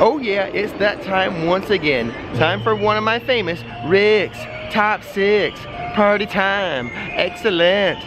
Oh yeah, it's that time once again. Time for one of my famous Rick's Top 6. Party time. Excellent.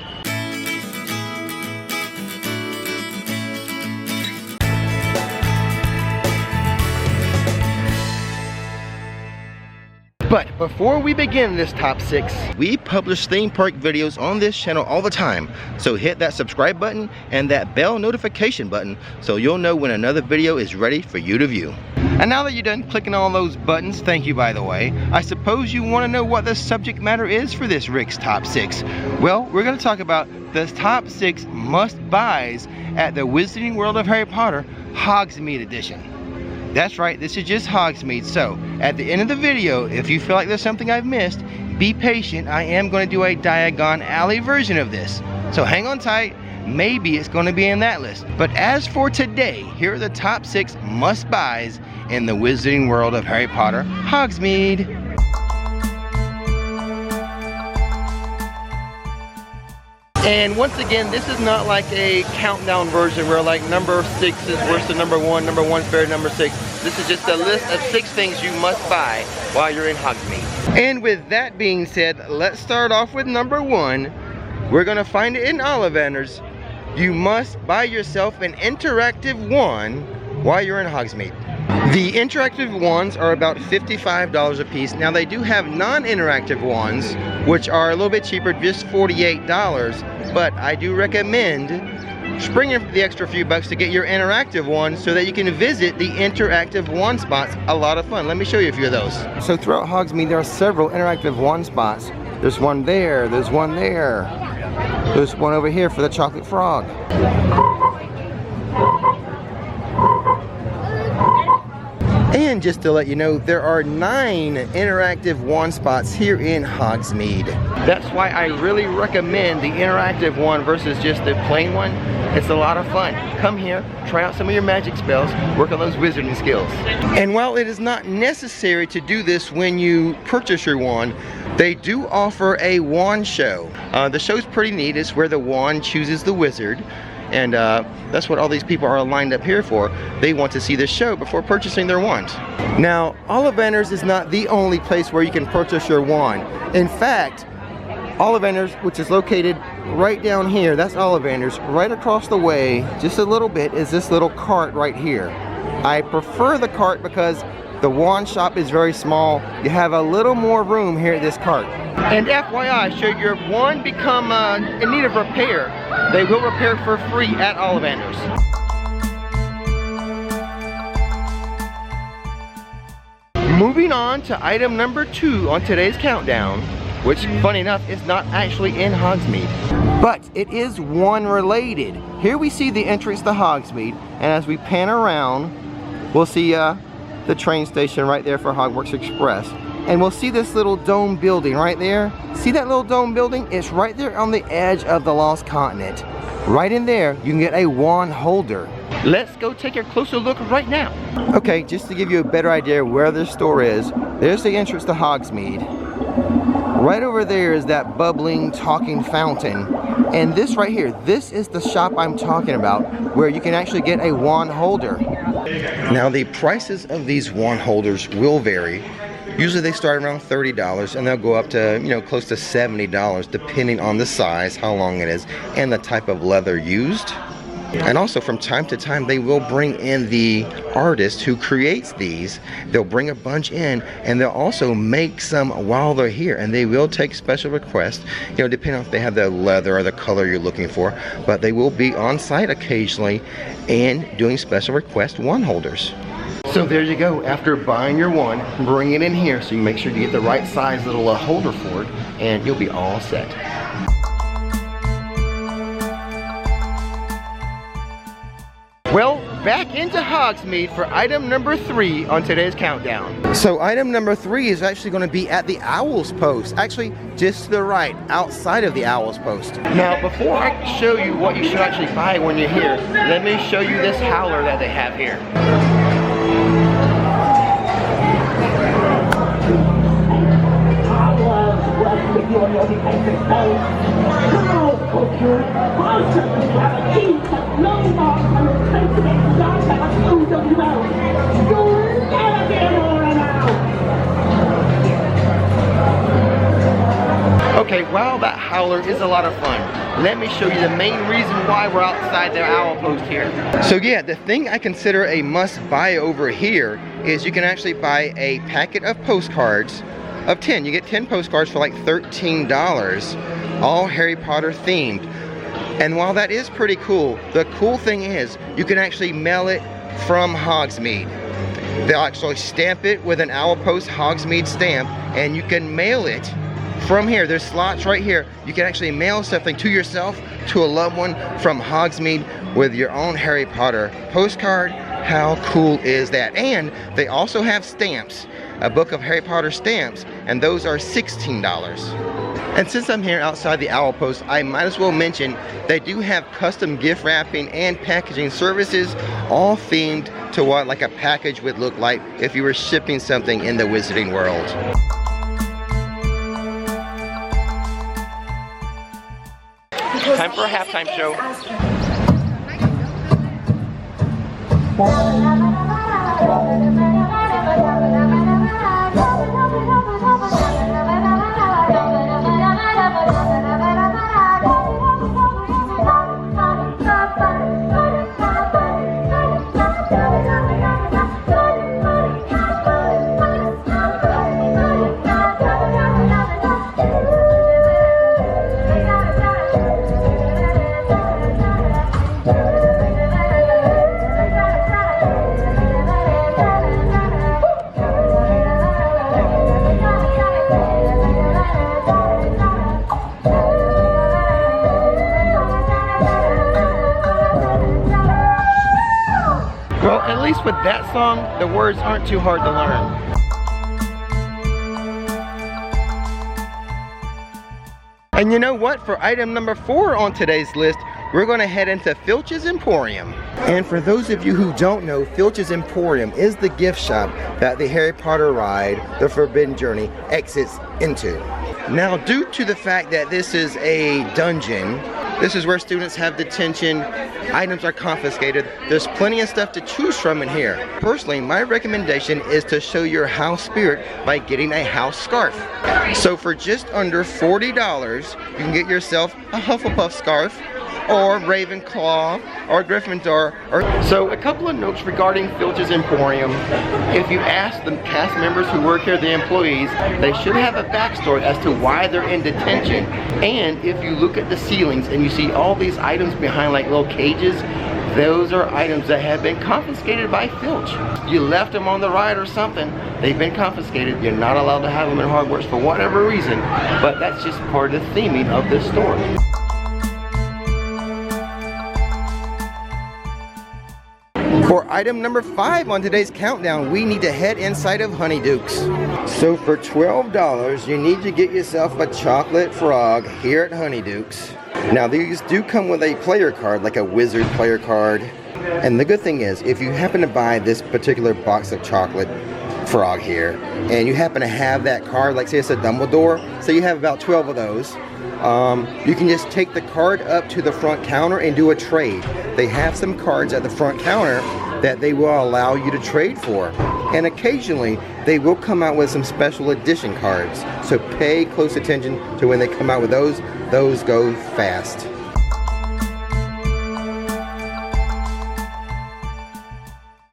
But before we begin this top 6, we publish theme park videos on this channel all the time. So hit that subscribe button and that bell notification button so you'll know when another video is ready for you to view. And now that you're done clicking on those buttons, thank you by the way, I suppose you want to know what the subject matter is for this Rick's Top 6. Well, we're going to talk about the top 6 must-buys at the Wizarding World of Harry Potter Hogsmeade edition. That's right, this is just Hogsmeade. So, at the end of the video, if you feel like there's something I've missed, be patient. I am going to do a Diagon Alley version of this. So hang on tight, maybe it's going to be in that list. But as for today, here are the top 6 must-buys in the Wizarding World of Harry Potter Hogsmeade. And once again, this is not like a countdown version where like number 6 is worse than number 1, number 1's better than number 6. This is just a list of 6 things you must buy while you're in Hogsmeade. And with that being said, let's start off with number 1. We're gonna find it in Ollivanders. You must buy yourself an interactive wand while you're in Hogsmeade. The interactive wands are about $55 a piece. Now they do have non-interactive wands, which are a little bit cheaper, just $48. But I do recommend springing the extra few bucks to get your interactive one so that you can visit the interactive wand spots. A lot of fun. Let me show you a few of those. So throughout Hogsmeade, there are several interactive wand spots. There's one there, there's one there. There's one over here for the chocolate frog. And just to let you know, there are 9 interactive wand spots here in Hogsmeade. That's why I really recommend the interactive one versus just the plain one. It's a lot of fun. Come here, try out some of your magic spells, work on those wizarding skills. And while it is not necessary to do this when you purchase your wand, they do offer a wand show. The show's pretty neat. It's where the wand chooses the wizard. And that's what all these people are lined up here for. They want to see this show before purchasing their wand. Now, Ollivanders is not the only place where you can purchase your wand. In fact, Ollivanders, which is located right down here, that's Ollivanders. Right across the way, just a little bit, is this little cart right here. I prefer the cart because the wand shop is very small. You have a little more room here at this cart. And FYI, should your wand become in need of repair, they will repair for free at Ollivanders. Moving on to item number 2 on today's countdown, which, funny enough, is not actually in Hogsmeade, but it is wand related. Here we see the entrance to Hogsmeade, and as we pan around, we'll see the train station right there for Hogwarts Express. And we'll see this little dome building right there. See that little dome building? It's right there on the edge of the Lost Continent. Right in there, you can get a wand holder. Let's go take a closer look right now. Okay, just to give you a better idea where this store is, there's the entrance to Hogsmeade. Right over there is that bubbling, talking fountain. And this right here, this is the shop I'm talking about, where you can actually get a wand holder. Now the prices of these wand holders will vary. Usually they start around $30 and they'll go up to, you know, close to $70 depending on the size, how long it is, and the type of leather used. And also from time to time they will bring in the artist who creates these. They'll bring a bunch in and they'll also make some while they're here, and they will take special requests, you know, depending on if they have the leather or the color you're looking for. But they will be on site occasionally and doing special request wand holders. So there you go. After buying your wand, bring it in here so you make sure you get the right size little holder for it, and you'll be all set. Well, back into Hogsmeade for item number 3 on today's countdown. So item number 3 is actually going to be at the Owl's Post. Actually, just to the right, outside of the Owl's Post. Now, before I show you what you should actually buy when you're here, let me show you this howler that they have here. howler is a lot of fun. Let me show you the main reason why we're outside the owl post here. So yeah, the thing I consider a must buy over here is you can actually buy a packet of postcards of 10. You get 10 postcards for like $13, all Harry Potter themed. And while that is pretty cool, the cool thing is you can actually mail it from Hogsmeade. They'll actually stamp it with an Owl Post Hogsmeade stamp, and you can mail it from here. There's slots right here. You can actually mail something to yourself, to a loved one from Hogsmeade with your own Harry Potter postcard. How cool is that? And they also have stamps, a book of Harry Potter stamps, and those are $16. And since I'm here outside the Owl Post, I might as well mention they do have custom gift wrapping and packaging services, all themed to what like a package would look like if you were shipping something in the Wizarding World. Time for a halftime show. Well, at least with that song, the words aren't too hard to learn. And you know what? For item number 4 on today's list, we're going to head into Filch's Emporium. And for those of you who don't know, Filch's Emporium is the gift shop that the Harry Potter ride, The Forbidden Journey, exits into. Now, due to the fact that this is a dungeon, this is where students have detention, items are confiscated, there's plenty of stuff to choose from in here. Personally, my recommendation is to show your house spirit by getting a house scarf. So for just under $40, you can get yourself a Hufflepuff scarf, or Ravenclaw, or Gryffindor. So a couple of notes regarding Filch's Emporium. If you ask the cast members who work here, the employees, they should have a backstory as to why they're in detention. And if you look at the ceilings and you see all these items behind like little cages, those are items that have been confiscated by Filch. You left them on the ride or something, they've been confiscated. You're not allowed to have them in Hogwarts for whatever reason, but that's just part of the theming of this story. For item number 5 on today's countdown, we need to head inside of Honeydukes. So for $12, you need to get yourself a chocolate frog here at Honeydukes. Now these do come with a player card, like a wizard player card. And the good thing is, if you happen to buy this particular box of chocolate frog here, and you happen to have that card, like say it's a Dumbledore, so you have about 12 of those, you can just take the card up to the front counter and do a trade. They have some cards at the front counter that they will allow you to trade for. And occasionally, they will come out with some special edition cards. So pay close attention to when they come out with those. Those go fast.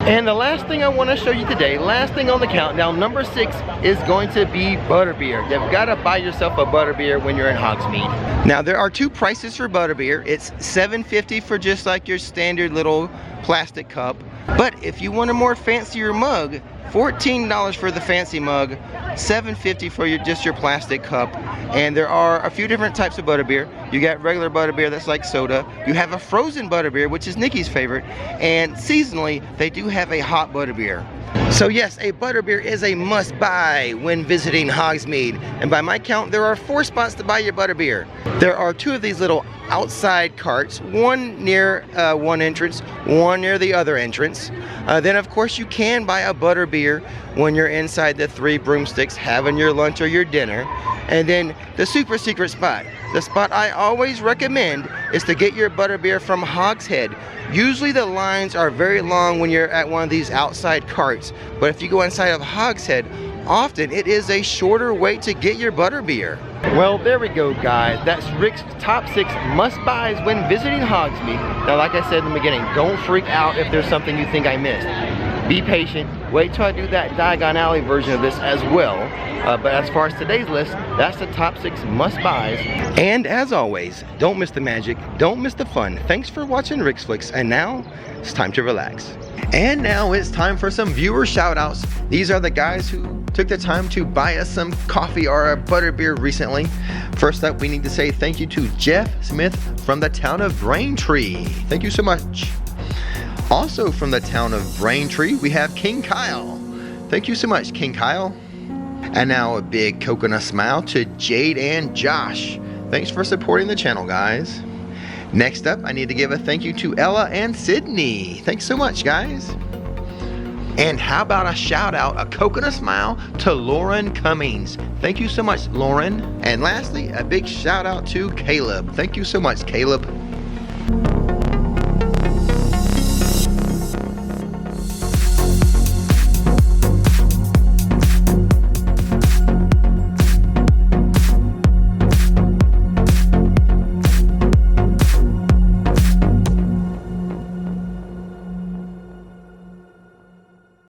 And the last thing I want to show you today, last thing on the countdown, number 6 is going to be Butterbeer. You've got to buy yourself a Butterbeer when you're in Hogsmeade. Now there are 2 prices for Butterbeer. It's $7.50 for just like your standard little plastic cup. But if you want a more fancier mug, $14 for the fancy mug, $7.50 for just your plastic cup. And there are a few different types of Butterbeer. You got regular Butterbeer that's like soda. You have a frozen Butterbeer, which is Nikki's favorite. And seasonally, they do have a hot Butterbeer. So yes, a Butterbeer is a must buy when visiting Hogsmeade. And by my count, there are 4 spots to buy your Butterbeer. There are 2 of these little outside carts, one near one entrance, one near the other entrance. Then of course you can buy a Butterbeer when you're inside the 3 broomsticks having your lunch or your dinner. And then the super secret spot, the spot I always recommend, is to get your Butterbeer from Hogshead. Usually the lines are very long when you're at one of these outside carts, but if you go inside of Hogshead, often it is a shorter wait to get your Butterbeer. Well, there we go, guys. That's Rick's top 6 must-buys when visiting Hogsmeade. Now, like I said in the beginning, don't freak out if there's something you think I missed. Be patient. Wait till I do that Diagon Alley version of this as well. But as far as today's list, that's the top 6 must-buys. And as always, don't miss the magic, don't miss the fun. Thanks for watching Rick's Flix, and now it's time to relax. And now it's time for some viewer shout-outs. These are the guys who took the time to buy us some coffee or a Butterbeer recently. First up, we need to say thank you to Jeff Smith from the town of Braintree. Thank you so much. Also from the town of Braintree, we have King Kyle. Thank you so much, King Kyle. And now a big coconut smile to Jade and Josh. Thanks for supporting the channel, guys. Next up, I need to give a thank you to Ella and Sydney. Thanks so much, guys. And how about a shout out, a coconut smile to Lauren Cummings. Thank you so much, Lauren. And lastly, a big shout out to Caleb. Thank you so much, Caleb.